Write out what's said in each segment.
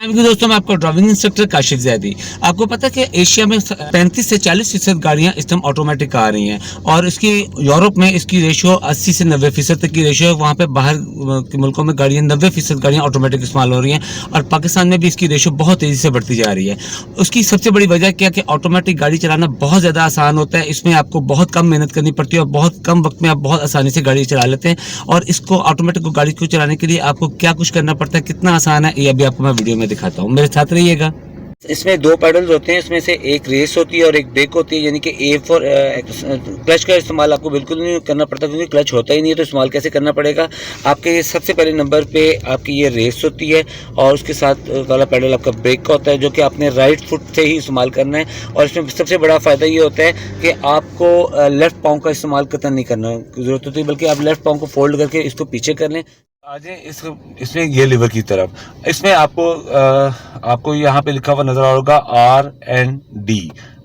दोस्तों, मैं आपका ड्राइविंग इंस्ट्रक्टर काशिफ ज़ैदी। आपको पता है कि एशिया में 35 से 40% गाड़ियां इस टाइम ऑटोमेटिक आ रही हैं और इसकी यूरोप में इसकी रेशियो 80 से 90% तक की रेशियो है। वहाँ पे बाहर के मुल्कों में गाड़ियां 90% गाड़ियां ऑटोमेटिक इस्तेमाल हो रही हैं और पाकिस्तान में भी इसकी रेशियो बहुत तेज़ी से बढ़ती जा रही है। उसकी सबसे बड़ी वजह क्या कि ऑटोमेटिक गाड़ी चलाना बहुत ज़्यादा आसान होता है। इसमें आपको बहुत कम मेहनत करनी पड़ती है और बहुत कम वक्त में आप बहुत आसानी से गाड़ी चला लेते हैं। और इसको ऑटोमेटिक गाड़ी को चलाने के लिए आपको क्या कुछ करना पड़ता है, कितना आसान है, ये अभी आपको मैं वीडियो में दिखाता हूँ। मेरे साथ रहिएगा। इसमें दो पैडल्स होते हैं, इसमें से एक रेस होती है और एक ब्रेक होती है, यानी कि ए फॉर क्लच का इस्तेमाल आपको बिल्कुल नहीं करना पड़ता क्योंकि क्लच होता ही नहीं है, तो इस्तेमाल कैसे करना पड़ेगा। आपके ये सबसे पहले नंबर पे आपकी ये रेस होती है और उसके साथ वाला पैडल आपका ब्रेक का होता है, जो कि आपने राइट फुट से ही इस्तेमाल करना है। और इसमें सबसे बड़ा फ़ायदा ये होता है कि आपको लेफ़्ट पाँव का इस्तेमाल कतई नहीं करना ज़रूरत होती, बल्कि आप लेफ़्ट पाँव को फोल्ड करके इसको पीछे कर लें। आज इसमें गियर लीवर की तरफ इसमें आपको यहाँ पे लिखा हुआ नजर आ होगा R&D।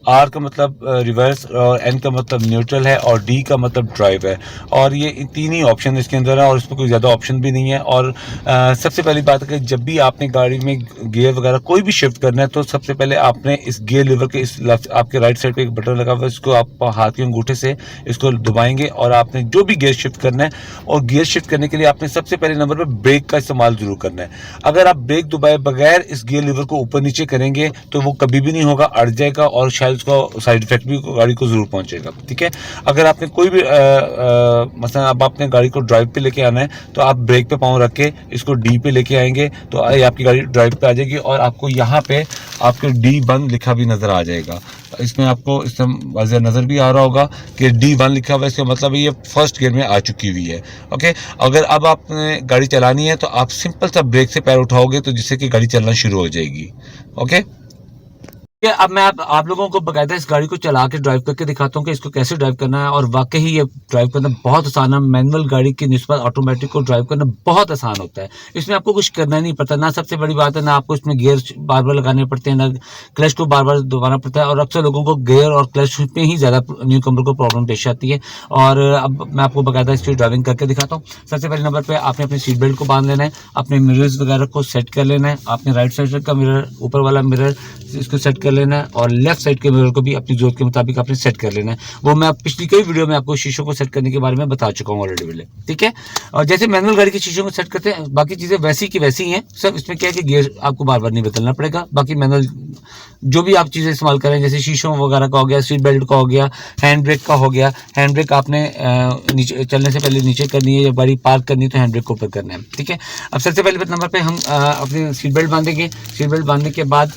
आर का मतलब रिवर्स और एन का मतलब न्यूट्रल है और डी का मतलब ड्राइव है। और ये तीन ही ऑप्शन इसके अंदर है और इसमें कोई ज़्यादा ऑप्शन भी नहीं है। और सबसे पहली बात है कि जब भी आपने गाड़ी में गियर वगैरह कोई भी शिफ्ट करना है तो सबसे पहले आपने इस गियर लीवर के इस आपके राइट साइड पे एक बटन लगा हुआ है, इसको आप हाथ के अंगूठे से इसको दबाएंगे और आपने जो भी गियर शिफ्ट करना है, और गियर शिफ्ट करने के लिए आपने सबसे पहले नंबर पर ब्रेक का इस्तेमाल जरूर करना है। अगर आप ब्रेक दबाए बगैर इस गियर लीवर को ऊपर नीचे करेंगे तो वो कभी भी नहीं होगा, अड़ जाएगा और शायद उसका साइड इफेक्ट भी गाड़ी को जरूर पहुंचेगा। ठीक है, अगर आपने कोई भी मसलन अब आपने गाड़ी को ड्राइव पे लेके आना है तो आप ब्रेक पे पाँव रख के इसको डी पे लेके आएंगे तो आपकी गाड़ी ड्राइव पे आ जाएगी और आपको यहाँ पे आपके D1 लिखा भी नजर आ जाएगा। इसमें आपको इसमें वाज़ेह नजर भी आ रहा होगा कि D1 लिखा हुआ है, इसका मतलब ये फर्स्ट गियर में आ चुकी हुई है। ओके, अगर अब आपने गाड़ी चलानी है तो आप सिंपल सा ब्रेक से पैर उठाओगे तो जिससे कि गाड़ी चलना शुरू हो जाएगी। ओके, अब मैं आप लोगों को बकायदा इस गाड़ी को चला के ड्राइव करके दिखाता हूँ कि इसको कैसे ड्राइव करना है। और वाकई ये ड्राइव करना बहुत आसान है। मैनुअल गाड़ी की निस्बत ऑटोमेटिक को ड्राइव करना बहुत आसान होता है। इसमें आपको कुछ करना नहीं पड़ता, ना सबसे बड़ी बात है ना आपको इसमें गियर बार बार लगाने पड़ते हैं, ना क्लच को बार बार दबाना पड़ता है। और अक्सर लोगों को गियर और क्लच में ही ज़्यादा न्यू कमर को प्रॉब्लम पेश आती है। और अब मैं आपको बकायदा इसकी ड्राइविंग करके दिखाता हूँ। सबसे पहले नंबर पर आपने अपनी सीट बेल्ट को बांध लेना है, अपने मिरर्स वगैरह को सेट कर लेना है। आपने राइट साइड का मिरर, ऊपर वाला मिरर, इसको सेट कर लेना है और लेफ्ट साइड के मिरर को भी अपनी जरूरत के मुताबिक आपने सेट कर लेना है। वो मैं पिछली कई वीडियो में आपको शीशों को सेट करने के बारे में बता चुका हूँ ऑलरेडी। ठीक है, और जैसे मैनुअल गाड़ी के शीशों को सेट करते हैं बाकी चीज़ें वैसी की वैसी ही हैं सब। इसमें क्या है कि गियर आपको बार बार नहीं बदलना पड़ेगा। बाकी मैनुअल जो भी आप चीज़ें इस्तेमाल करें, जैसे शीशों वगैरह का हो गया, सीट बेल्ट का हो गया, हैंड ब्रेक का हो गया। हैंड ब्रेक आपने नीचे चलने से पहले नीचे करनी है, जब गाड़ी पार्क करनी है तो हैंड ब्रेक को ऊपर करना है। ठीक है, अब सबसे पहले नंबर पर हम अपनी सीट बेल्ट बांधेंगे। सीट बेल्ट बांधने के बाद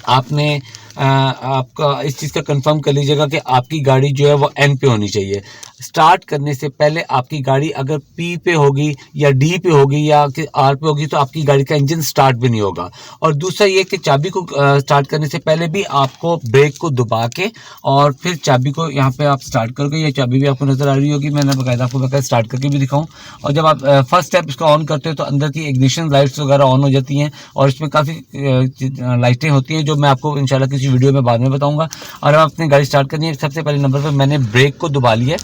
आपने आपका इस चीज़ का कंफर्म कर लीजिएगा कि आपकी गाड़ी जो है वो एन पे होनी चाहिए। स्टार्ट करने से पहले आपकी गाड़ी अगर पी पे होगी या डी पे होगी या आर पे होगी तो आपकी गाड़ी का इंजन स्टार्ट भी नहीं होगा। और दूसरा ये कि चाबी को स्टार्ट करने से पहले भी आपको ब्रेक को दबा के और फिर चाबी को यहाँ पे आप स्टार्ट करोगे। ये चाबी भी आपको नज़र आ रही होगी, मैंने बकायदा आपको बकायदा स्टार्ट करके भी दिखाऊँ। और जब आप फर्स्ट स्टेप इसका ऑन करते हो तो अंदर की इग्निशन लाइट्स वगैरह ऑन हो जाती हैं और इसमें काफ़ी लाइटें होती हैं जो मैं आपको इंशाल्लाह किसी वीडियो में बाद में बताऊंगा। और अब अपनी गाड़ी स्टार्ट करनी है। सबसे पहले नंबर पर मैंने ब्रेक को दबा लिया।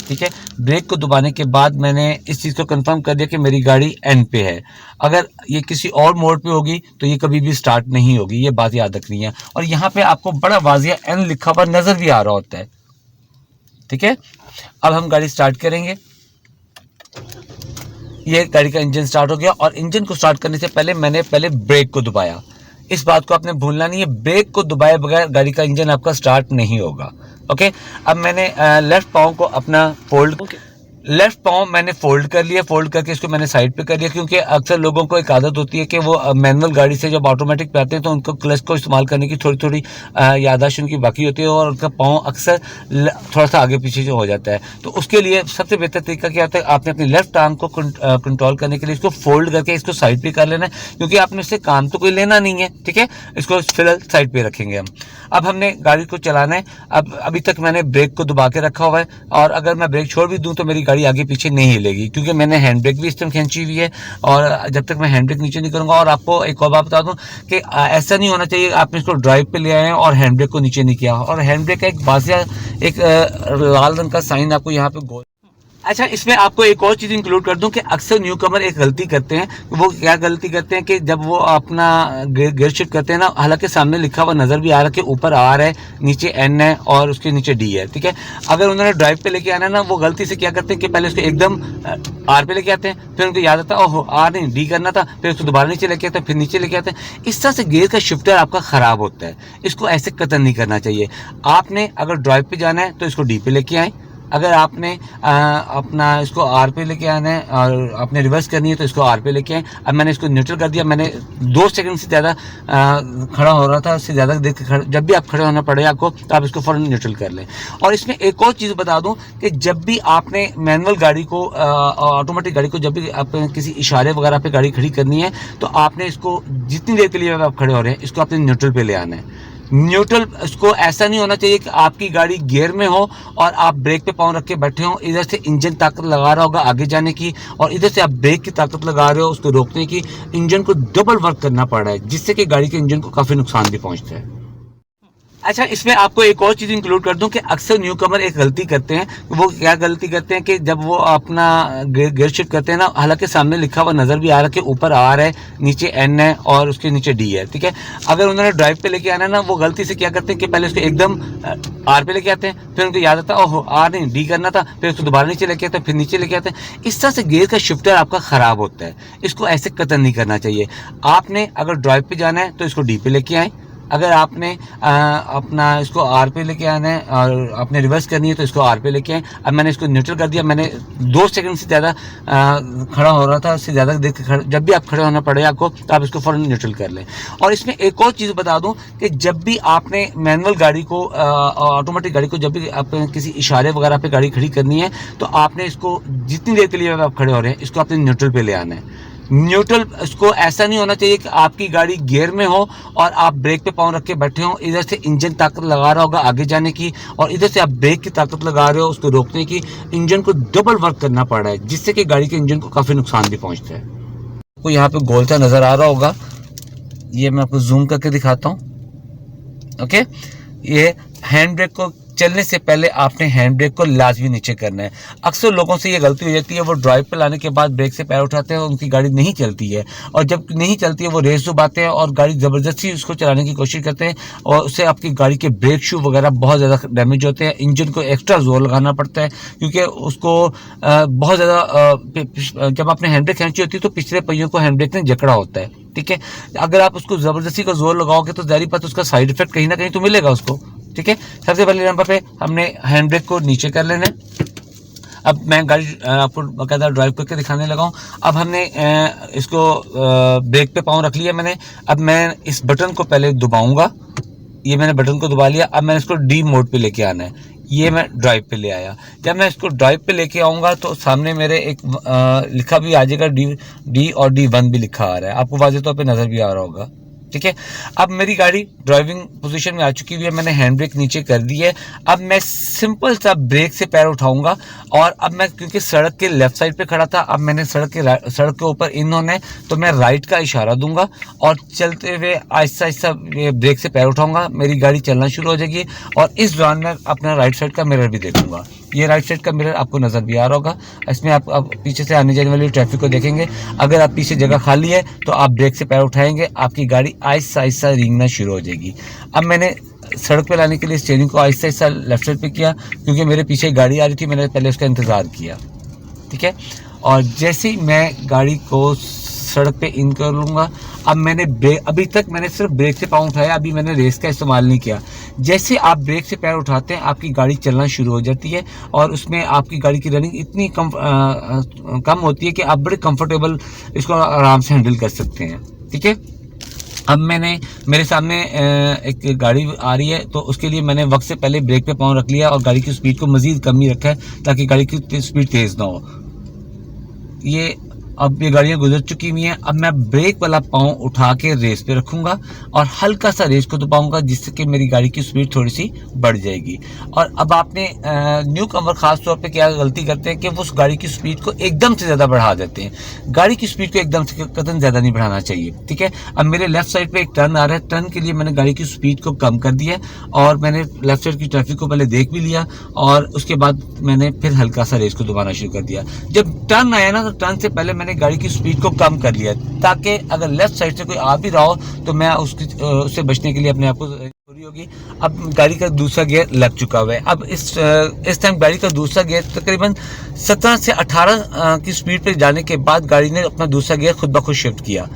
ठीक है, ब्रेक को दबाने के बाद मैंने इस चीज़ को कंफर्म कर दिया कि मेरी गाड़ी एन पे है। अगर ये किसी और मोड पे होगी तो ये कभी भी स्टार्ट नहीं होगी, ये बात याद रखनी है। और यहाँ पे आपको बड़ा वाज़िया एन लिखा हुआ नज़र भी आ रहा होता है। ठीक है, अब हम गाड़ी स्टार्ट करेंगे। ये गाड़ी का इंजन स्टार्ट हो गया और इंजन को स्टार्ट करने से पहले मैंने पहले ब्रेक को दबाया। इस बात को आपने भूलना नहीं है, ब्रेक को दबाए बगैर गाड़ी का इंजन आपका स्टार्ट नहीं होगा। ओके, अब मैंने लेफ्ट पाँव को अपना लेफ्ट पाँव मैंने फोल्ड कर लिया। फोल्ड करके इसको मैंने साइड पे कर लिया क्योंकि अक्सर लोगों को एक आदत होती है कि वो मैनुअल गाड़ी से जब ऑटोमेटिक पे आते हैं तो उनको क्लच को इस्तेमाल करने की थोड़ी थोड़ी याददाश्त उनकी बाकी होती है और उनका पाँव अक्सर थोड़ा सा आगे पीछे हो जाता है। तो उसके लिए सबसे बेहतर तरीका क्या होता है, आपने अपनी लेफ्ट आर्म को कंट्रोल करने के लिए इसको फोल्ड करके इसको साइड पे कर लेना है क्योंकि आपने इससे काम तो कोई लेना नहीं है। ठीक है, इसको फिलहाल साइड पे रखेंगे हम। अब हमने गाड़ी को चलाना है। अब अभी तक मैंने ब्रेक को दबा के रखा हुआ है और अगर मैं ब्रेक छोड़ भी दूं तो मेरी गाड़ी आगे पीछे नहीं हिलेगी क्योंकि मैंने हैंड ब्रेक भी इस टाइम खींची हुई है। और जब तक मैं हैंड ब्रेक नीचे नहीं करूंगा, और आपको एक और बात बता दूं कि ऐसा नहीं होना चाहिए आपने इसको ड्राइव पे ले आए हैं और हैंड ब्रेक को नीचे नहीं किया। और हैंड ब्रेक का एक वाज़िया एक लाल रंग का साइन आपको यहाँ पे अच्छा, इसमें आपको एक और चीज़ इंक्लूड कर दूं कि अक्सर न्यू कमर एक गलती करते हैं। वो क्या गलती करते हैं कि जब वो अपना गियर शिफ्ट करते हैं ना, हालांकि सामने लिखा हुआ नज़र भी आ रहा है कि ऊपर आर है, नीचे एन है और उसके नीचे डी है, ठीक है। अगर उन्होंने ड्राइव पे लेके आना है ना, वो गलती से क्या करते हैं कि पहले उसको एकदम आर पे लेके आते हैं, फिर उनको याद आता है ओहो आर नहीं डी करना था, फिर उसको दोबारा नीचे लेके आते हैं, फिर नीचे लेके आते हैं। इस तरह से गियर का शिफ्टर आपका ख़राब होता है। इसको ऐसे कतई नहीं करना चाहिए। आपने अगर ड्राइव पे जाना है तो इसको डी पे लेके आएँ। अगर आपने अपना इसको आर पे लेके आना है और आपने रिवर्स करनी है तो इसको आर पे लेके आए। अब मैंने इसको न्यूट्रल कर दिया। मैंने 2 सेकंड से ज़्यादा खड़ा हो रहा था, उससे ज़्यादा देर के जब भी आप खड़े होना पड़े आपको तो आप इसको फ़ौरन न्यूट्रल कर लें। और इसमें एक और चीज़ बता दूं कि जब भी आपने मैनुअल गाड़ी को ऑटोमेटिक गाड़ी को जब भी आप किसी इशारे वगैरह पे गाड़ी खड़ी करनी है तो आपने इसको जितनी देर के लिए आप खड़े हो रहे हैं इसको आपने न्यूट्रल पे ले आना है। न्यूट्रल इसको ऐसा नहीं होना चाहिए कि आपकी गाड़ी गियर में हो और आप ब्रेक पे पाँव रख के बैठे हो, इधर से इंजन ताकत लगा रहा होगा आगे जाने की और इधर से आप ब्रेक की ताकत लगा रहे हो उसको रोकने की। इंजन को डबल वर्क करना पड़ रहा है जिससे कि गाड़ी के इंजन को काफ़ी नुकसान भी पहुंचता है। अच्छा, इसमें आपको एक और चीज़ इंक्लूड कर दूं कि अक्सर न्यू कमर एक गलती करते हैं। वो क्या गलती करते हैं कि जब वो अपना गियर शिफ्ट करते हैं ना, हालांकि सामने लिखा हुआ नज़र भी आ रहा है कि ऊपर आर है, नीचे एन है और उसके नीचे डी है, ठीक है। अगर उन्होंने ड्राइव पे लेके आना है ना, वो गलती से क्या करते हैं कि पहले उसको एकदम आर पे लेके आते हैं, फिर उनको याद आता है ओहो आर नहीं डी करना था, फिर उसको दोबारा नीचे लेके आते हैं, फिर नीचे लेके आते हैं। इस तरह से गियर का शिफ्टर आपका ख़राब होता है। इसको ऐसे कतई नहीं करना चाहिए। आपने अगर ड्राइव पे जाना है तो इसको डी पे लेके आएँ। अगर आपने अपना इसको आर पे लेके आना है और आपने रिवर्स करनी है तो इसको आर पे लेके आए। अब मैंने इसको न्यूट्रल कर दिया। मैंने 2 सेकंड से ज़्यादा खड़ा हो रहा था, उससे ज़्यादा देर के जब भी आप खड़े होना पड़े आपको तो आप इसको फ़ौरन न्यूट्रल कर लें। और इसमें एक और चीज़ बता दूं कि जब भी आपने मैनुअल गाड़ी को ऑटोमेटिक गाड़ी को जब भी आप किसी इशारे वगैरह पे गाड़ी खड़ी करनी है तो आपने इसको जितनी देर के लिए आप खड़े हो रहे हैं इसको आपने न्यूट्रल पे ले आना है। न्यूट्रल इसको ऐसा नहीं होना चाहिए कि आपकी गाड़ी गियर में हो और आप ब्रेक पे पाँव रख के बैठे हो, इधर से इंजन ताकत लगा रहा होगा आगे जाने की और इधर से आप ब्रेक की ताकत लगा रहे हो उसको रोकने की। इंजन को डबल वर्क करना पड़ रहा है जिससे कि गाड़ी के इंजन को काफ़ी नुकसान भी पहुंचता है। आपको यहाँ पे गोल सा नज़र आ रहा होगा, ये मैं आपको जूम करके दिखाता हूँ। ओके, ये हैंड ब्रेक को चलने से पहले आपने हैंड ब्रेक को लाजमी नीचे करना है। अक्सर लोगों से ये गलती हो जाती है, वो ड्राइव पे लाने के बाद ब्रेक से पैर उठाते हैं, उनकी गाड़ी नहीं चलती है और जब नहीं चलती है वो रेस दुबाते हैं और गाड़ी ज़बरदस्ती उसको चलाने की कोशिश करते हैं और उससे आपकी गाड़ी के ब्रेक शू वगैरह बहुत ज़्यादा डैमेज होते हैं। इंजन को एक्स्ट्रा जोर लगाना पड़ता है क्योंकि उसको बहुत ज़्यादा जब आपने हैंड ब्रेक खींची होती है तो पिछले पहियों को हैंड ब्रेक ने जकड़ा होता है, ठीक है। अगर आप उसको ज़बरदस्ती का जोर लगाओगे तो ज़ाहिर बात उसका साइड इफेक्ट कहीं ना कहीं तो मिलेगा उसको, ठीक है। सबसे पहले नंबर पे हमने हैंड ब्रेक को नीचे कर लेना है। अब मैं गाड़ी आपको बाकायदा ड्राइव करके दिखाने लगा हूँ। अब हमने इसको ब्रेक पे पाँव रख लिया मैंने। अब मैं इस बटन को पहले दबाऊंगा, ये मैंने बटन को दबा लिया। अब मैंने इसको डी मोड पे लेके आना है, ये मैं ड्राइव पे ले आया। जब मैं इसको ड्राइव पे लेके आऊँगा तो सामने मेरे एक लिखा भी आ जाएगा, डी और D1 भी लिखा आ रहा है, आपको वाज़ेह तौर पे नज़र भी आ रहा होगा, ठीक है। अब मेरी गाड़ी ड्राइविंग पोजीशन में आ चुकी हुई है, मैंने हैंड ब्रेक नीचे कर दी है। अब मैं सिंपल सा ब्रेक से पैर उठाऊंगा और अब मैं क्योंकि सड़क के लेफ्ट साइड पे खड़ा था, अब मैंने सड़क के ऊपर इन होना है तो मैं राइट का इशारा दूंगा और चलते हुए आहिस्ता आहिस्ता ब्रेक से पैर उठाऊंगा। मेरी गाड़ी चलना शुरू हो जाएगी और इस दौरान मैं अपना राइट साइड का मिरर भी देखूंगा। ये राइट साइड का मिरर आपको नज़र भी आ रहा होगा। इसमें आप पीछे से आने जाने वाली ट्रैफिक को देखेंगे। अगर आप पीछे जगह खाली है तो आप ब्रेक से पैर उठाएंगे, आपकी गाड़ी आहिस्ता आहिस्ता रेंगना शुरू हो जाएगी। अब मैंने सड़क पे लाने के लिए स्टीयरिंग को आहिस्ता आहिस्ता लेफ्ट साइड पे किया क्योंकि मेरे पीछे गाड़ी आ रही थी, मैंने पहले उसका इंतज़ार किया, ठीक है। और जैसे ही मैं गाड़ी को सड़क पे इन कर लूँगा, अब मैंने ब्रेक, अभी तक मैंने सिर्फ ब्रेक से पाँव उठाया, अभी मैंने रेस का इस्तेमाल नहीं किया। जैसे आप ब्रेक से पैर उठाते हैं आपकी गाड़ी चलना शुरू हो जाती है और उसमें आपकी गाड़ी की रनिंग इतनी कम होती है कि आप बड़े कंफर्टेबल इसको आराम से हैंडल कर सकते हैं, ठीक है। अब मेरे सामने एक गाड़ी आ रही है तो उसके लिए मैंने वक्त से पहले ब्रेक पे पाँव रख लिया और गाड़ी की स्पीड को मज़ीद कम ही रखा है ताकि गाड़ी की स्पीड तेज़ ना हो। ये अब ये गाड़ियां गुजर चुकी हुई हैं। अब मैं ब्रेक वाला पाँव उठा के रेस पे रखूंगा और हल्का सा रेस को दबाऊंगा, जिससे कि मेरी गाड़ी की स्पीड थोड़ी सी बढ़ जाएगी। और अब आपने न्यू कमर खास तौर पे क्या गलती करते हैं कि वो उस गाड़ी की स्पीड को एकदम से ज़्यादा बढ़ा देते हैं। गाड़ी की स्पीड को एकदम से कतई ज़्यादा नहीं बढ़ाना चाहिए, ठीक है। अब मेरे लेफ्ट साइड पे एक टर्न आ रहा है, टर्न के लिए मैंने गाड़ी की स्पीड को कम कर दिया और मैंने लेफ्ट साइड की ट्रैफिक को पहले देख भी लिया और उसके बाद मैंने फिर हल्का सा रेस को दबाना शुरू कर दिया। जब टर्न आया ना, तो टर्न से पहले मैंने गाड़ी की स्पीड को कम कर लिया, ताकि अगर लेफ्ट साइड से कोई आ भी रहा हो तो मैं उससे बचने के लिए अपने आप को पूरी होगी। अब गाड़ी का दूसरा गियर लग चुका हुआ है। अब इस टाइम गाड़ी का दूसरा गियर तकरीबन 17 से 18 की स्पीड पे जाने के बाद गाड़ी ने अपना दूसरा गियर खुद ब खुद शिफ्ट किया।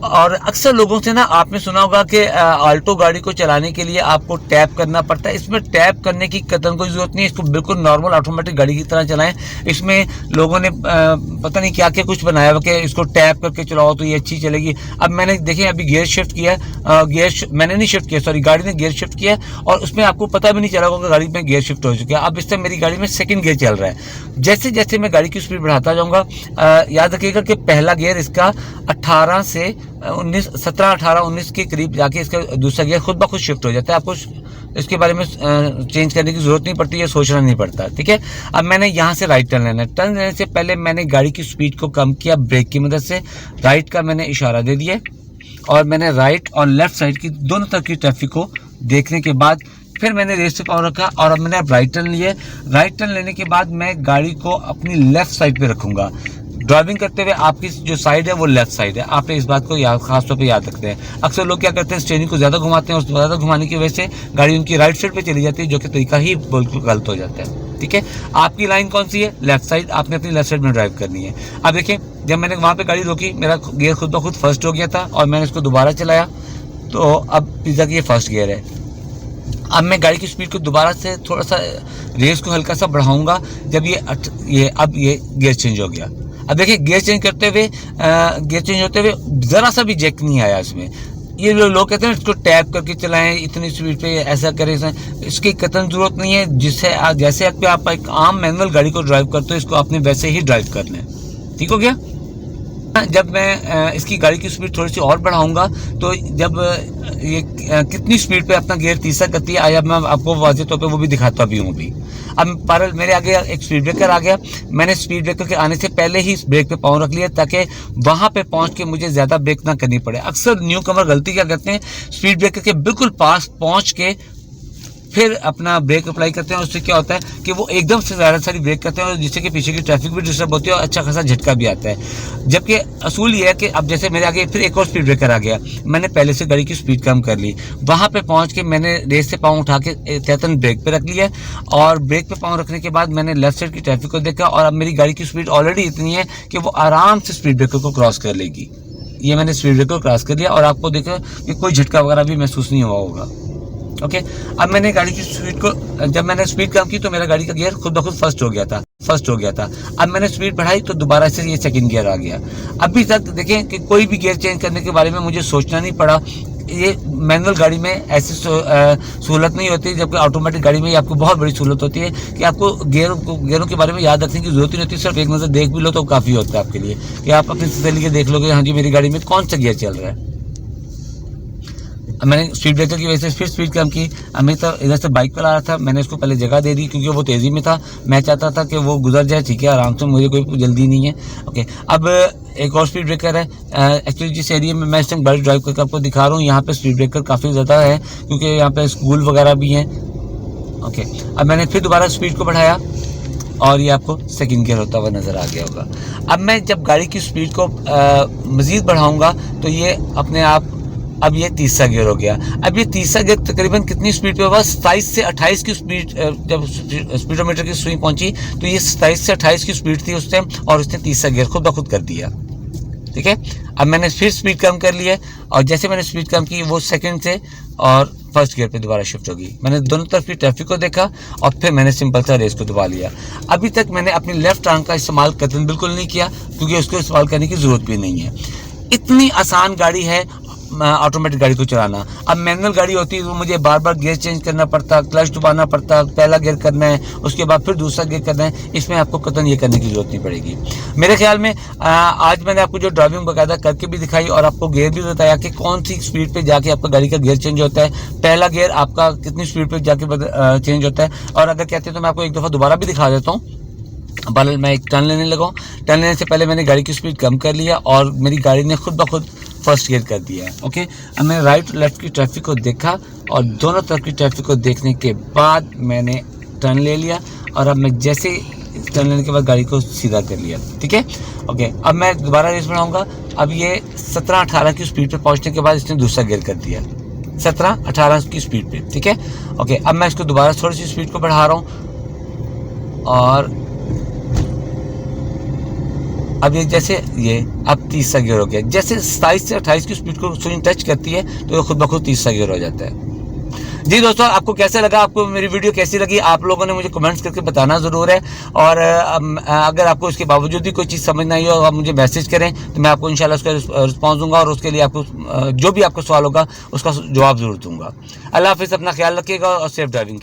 और अक्सर लोगों से ना आपने सुना होगा कि आल्टो गाड़ी को चलाने के लिए आपको टैप करना पड़ता है। इसमें टैप करने की कतई कोई ज़रूरत नहीं है, इसको बिल्कुल नॉर्मल ऑटोमेटिक गाड़ी की तरह चलाएं। इसमें लोगों ने पता नहीं क्या क्या कुछ बनाया हुआ कि इसको टैप करके चलाओ तो ये अच्छी चलेगी। अब मैंने देखें अभी गियर शिफ्ट किया है, मैंने नहीं शिफ्ट किया, सॉरी गाड़ी ने गियर शिफ्ट किया और उसमें आपको पता भी नहीं चला होगा कि गाड़ी में गियर शिफ्ट हो चुका है। अब इस टाइम मेरी गाड़ी में सेकंड गियर चल रहा है। जैसे जैसे मैं गाड़ी की स्पीड बढ़ाता जाऊँगा, याद रखिएगा कि पहला गियर इसका 18 से 19, 17, 18, 19 के करीब जाके इसका दूसरा गियर खुद ब खुद शिफ्ट हो जाता है। आपको इसके बारे में चेंज करने की जरूरत नहीं पड़ती है, सोचना नहीं पड़ता, ठीक है। अब मैंने यहाँ से राइट टर्न लेना है। टर्न लेने से पहले मैंने गाड़ी की स्पीड को कम किया ब्रेक की मदद से, राइट का मैंने इशारा दे दिया और मैंने राइट और लेफ्ट साइड की दोनों तरफ की ट्रैफिक को देखने के बाद फिर मैंने रेस पे पाँव रखा और अब मैंने राइट टर्न लिए। राइट टर्न लेने के बाद मैं गाड़ी को अपनी लेफ्ट साइड पे रखूंगा। ड्राइविंग करते हुए आपकी जो साइड है वो लेफ्ट साइड है, आपने इस बात को खास तौर पे याद रखते हैं। अक्सर लोग क्या करते हैं, स्टीयरिंग को ज़्यादा घुमाते हैं और ज़्यादा घुमाने की वजह से गाड़ी उनकी राइट साइड पे चली जाती है, जो कि तरीका ही बिल्कुल गलत हो जाता है, ठीक है। आपकी लाइन कौन सी है? Left side. आपने अपनी लेफ्ट साइड में ड्राइव करनी है। अब देखिए, जब मैंने वहाँ पर गाड़ी रोकी, मेरा गियर खुद ब खुद फर्स्ट हो गया था और मैंने इसको दोबारा चलाया, तो अब पिज़्ज़ा की ये फर्स्ट गियर है। अब मैं गाड़ी की स्पीड को दोबारा से थोड़ा सा रेस को हल्का सा बढ़ाऊंगा जब ये गियर चेंज हो गया। अब देखिए, गियर चेंज होते हुए ज़रा सा भी जैक नहीं आया इसमें। ये लोग कहते हैं इसको टैप करके चलाएं, इतनी स्पीड पे ऐसा करें, इसकी कतई ज़रूरत नहीं है। जैसे आप एक आम मैनुअल गाड़ी को ड्राइव करते हो, इसको आपने वैसे ही ड्राइव करना है, ठीक हो गया। जब मैं इसकी गाड़ी की स्पीड थोड़ी सी और बढ़ाऊंगा तो जब ये कितनी स्पीड पे अपना गियर तीसरा करती है, आया मैं आपको वाज़ेह तौर पे वो भी दिखाता भी हूँ अभी। अब मेरे आगे एक स्पीड ब्रेकर आ गया। मैंने स्पीड ब्रेकर के आने से पहले ही ब्रेक पे पाँव रख लिया ताकि वहाँ पे पहुँच के मुझे ज़्यादा ब्रेक ना करनी पड़े। अक्सर न्यू कमर गलती क्या करते हैं, स्पीड ब्रेकर के बिल्कुल पास पहुँच के फिर अपना ब्रेक अप्लाई करते हैं। उससे क्या होता है कि वो एकदम से ज़्यादा सारी ब्रेक करते हैं और जिससे कि पीछे की ट्रैफिक भी डिस्टर्ब होती है और अच्छा खासा झटका भी आता है। जबकि असूल ये है कि अब जैसे मेरे आगे फिर एक और स्पीड ब्रेकर आ गया, मैंने पहले से गाड़ी की स्पीड कम कर ली, वहाँ पे पहुँच के मैंने रेस से पाँव उठा के तहतन ब्रेक पे रख लिया और ब्रेक पे पाँव रखने के बाद मैंने लेफ्ट साइड की ट्रैफिक को देखा और अब मेरी गाड़ी की स्पीड ऑलरेडी इतनी है कि वो आराम से स्पीड ब्रेकर को क्रॉस कर लेगी। ये मैंने स्पीड ब्रेकर को क्रॉस कर लिया और आपको देखा कि कोई झटका वगैरह भी महसूस नहीं हुआ होगा, ओके। अब मैंने गाड़ी की स्पीड को, जब मैंने स्पीड कम की तो मेरा गाड़ी का गियर खुद ब खुद फर्स्ट हो गया था। अब मैंने स्पीड बढ़ाई तो दोबारा से ये सेकंड गियर आ गया। अभी तक देखें कि कोई भी गियर चेंज करने के बारे में मुझे सोचना नहीं पड़ा। ये मैनुअल गाड़ी में ऐसी सहूलत नहीं होती, जबकि ऑटोमेटिक गाड़ी में आपको बहुत बड़ी सहूलत होती है कि आपको गियरों के बारे में याद रखने की जरूरत ही नहीं होती। सिर्फ एक नज़र देख भी लो तो काफ़ी होता है आपके लिए कि आप अपनी तसल्ली के देख लोगे, हाँ जी मेरी गाड़ी में कौन सा गियर चल रहा है। मैंने स्पीड ब्रेकर की वजह से फिर स्पीड कम की। अभी तो इधर से बाइक पर आ रहा था, मैंने उसको पहले जगह दे दी क्योंकि वो तेज़ी में था। मैं चाहता था कि वो गुजर जाए, ठीक है, आराम से, मुझे कोई जल्दी नहीं है, ओके। अब एक और स्पीड ब्रेकर है। एक्चुअली जिस एरिया में मैं इस टाइम गाड़ी ड्राइव करके आपको दिखा रहा हूँ, यहाँ पे स्पीड ब्रेकर काफ़ी ज़्यादा है क्योंकि यहाँ पे स्कूल वगैरह भी हैं, ओके। अब मैंने फिर दोबारा स्पीड को बढ़ाया और ये आपको सेकंड गियर होता हुआ नज़र आ गया होगा। अब मैं जब गाड़ी की स्पीड को मज़ीद बढ़ाऊँगा तो ये अपने आप, अब ये तीसरा गियर हो गया। अब ये तीसरा गियर तकरीबन कितनी स्पीड पे होगा, 27 से 28 की स्पीड। जब स्पीडोमीटर की सुई पहुंची तो ये 27 से 28 की स्पीड थी उस टाइम और उसने तीसरा गियर खुद ब खुद कर दिया, ठीक है। अब मैंने फिर स्पीड कम कर ली है और जैसे मैंने स्पीड कम की वो सेकंड से और फर्स्ट गियर पे दोबारा शिफ्ट होगी। मैंने दोनों तरफ की ट्रैफिक को देखा और फिर मैंने सिंपल सा रेस को दबा लिया। अभी तक मैंने अपनी लेफ्ट आर्म का इस्तेमाल कतई बिल्कुल नहीं किया क्योंकि उसको इस्तेमाल करने की ज़रूरत भी नहीं है। इतनी आसान गाड़ी है। ऑटोमेटिक गाड़ी को चलाना। अब मैनुअल गाड़ी होती है तो मुझे बार बार गियर चेंज करना पड़ता, क्लच दबाना पड़ता, पहला गियर करना है, उसके बाद फिर दूसरा गियर करना है। इसमें आपको कतई ये करने की जरूरत नहीं पड़ेगी। मेरे ख्याल में आज मैंने आपको जो ड्राइविंग बाकायदा करके भी दिखाई और आपको गियर भी बताया कि कौन सी स्पीड पे जाके आपका गाड़ी का गियर चेंज होता है, पहला गियर आपका कितनी स्पीड पे जाके चेंज होता है। और अगर कहते हैं तो मैं आपको एक दफ़ा दोबारा भी दिखा देता हूँ। बहरहाल मैं एक टर्न लेने लगा हूँ, टर्न लेने से पहले मैंने गाड़ी की स्पीड कम कर लिया और मेरी गाड़ी ने खुद ब खुद फर्स्ट गियर कर दिया है। ओके, अब मैंने राइट और लेफ्ट की ट्रैफिक को देखा और दोनों तरफ की ट्रैफिक को देखने के बाद मैंने टर्न ले लिया और अब मैं जैसे टर्न लेने के बाद गाड़ी को सीधा कर लिया। ठीक है, ओके। अब मैं दोबारा रेस बनाऊँगा। अब ये 17-18 की स्पीड पर पहुँचने के बाद इसने दूसरा गियर कर दिया, 17-18 की स्पीड पे। ठीक है, ओके। अब मैं इसको दोबारा थोड़ी सी स्पीड को बढ़ा रहा हूँ और अब ये जैसे ये अब तीसरा गियर हो गया। जैसे 27 से 28 की स्पीड को स्विंग टच करती है तो ये खुद ब खुद तीसरा गियर हो जाता है। जी दोस्तों, आपको कैसा लगा, आपको मेरी वीडियो कैसी लगी, आप लोगों ने मुझे कमेंट्स करके बताना ज़रूर है। और अगर आपको इसके बावजूद भी कोई चीज़ समझ नहीं हो, आप मुझे मैसेज करें तो मैं आपको इंशाल्लाह उसका रिस्पॉन्स दूंगा और उसके लिए आपको जो भी आपका सवाल होगा उसका जवाब ज़रूर दूंगा। अल्लाह हाफिज़, अपना ख्याल रखिएगा और सेफ ड्राइविंग।